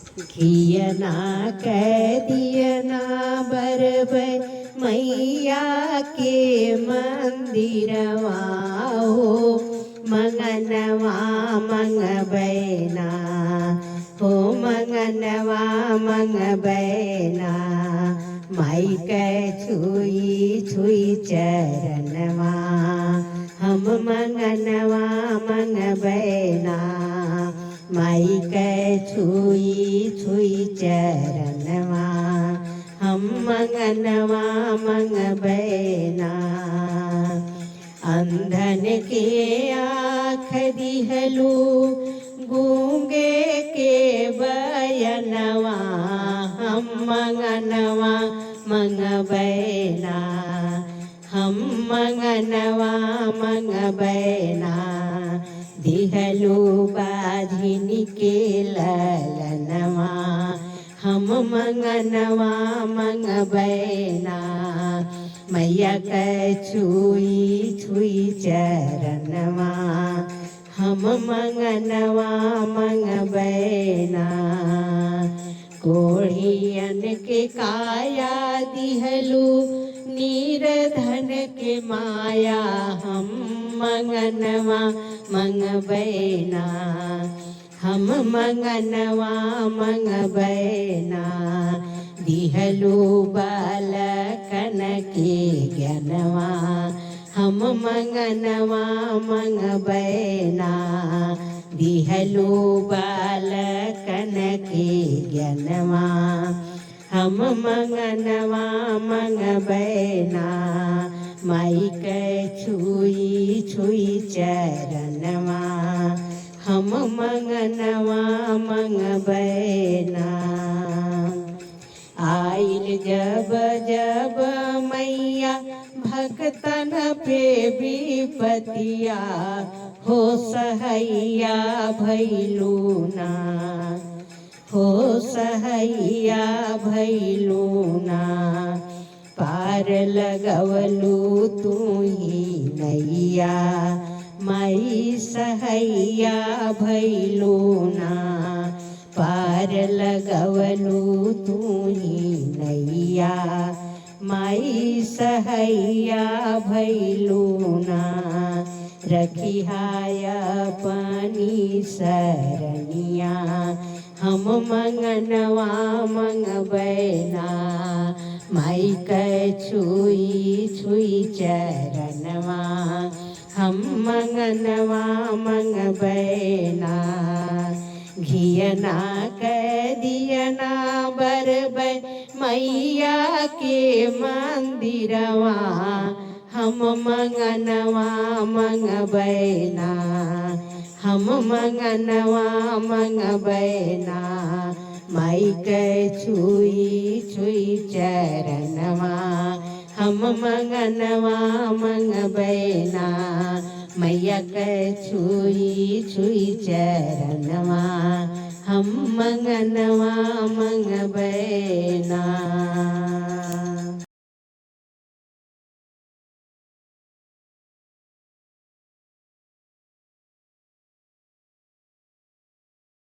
घियना कह दियना बरबर मैया के मंदिरवा हो मंगनवा मंगबैना हो मंगनवा मंगबैना माई के छुई छुई चरणवा हम मंगनवा मंगबैना माई के छुई छुई चरणवा हम मंगनवा मंगबैना अंधन के आँख दिहलू गूंगे के बयनवा हम मंगनवा मंगबैना हम मंगनवा मंगबैना दिहलू बाधिन के ललनवा हम मंगनवा मंगबैना मैया के छुई छुई चरणवा हम मंगनवा मंगबैना कोढ़ियन के काया दिहलू नीरधन के माया हम मंगनवा मंगबैना हम मंगनवा मंगबैना दिहलू बालकन के ज्ञानवा हम मंगनवा मंगबैना दिहलू बालकन के ज्ञानवा हम मंगनवा मंगबैना माई के छुई छुई चरणवा हम मंगनवा मंगबैना आइल जब जब मैया भक्तन पे विपतिया हो सहैया भैलूना हो सहैया भैलूना पार लगवलू तू ही नैया माई सहैया भैलूना पार लगवलू तू ही नैया माई सहैया भैलूना रखिहाया पानी सरनिया हम मंगनवा मंगबैना माई के छुई छुई चरणवा हम मंगनवा मंगबैना घियना कह दियना बरबै मैया के मंदिरवा हम मंगनवा मंगबैना हम मंगनवा मंगबैना माई के छुई छुई चरणवा हम मंगनवा मंगबैना मैया के छुई छुई चरणवा हम मंगनवा मंगबैना।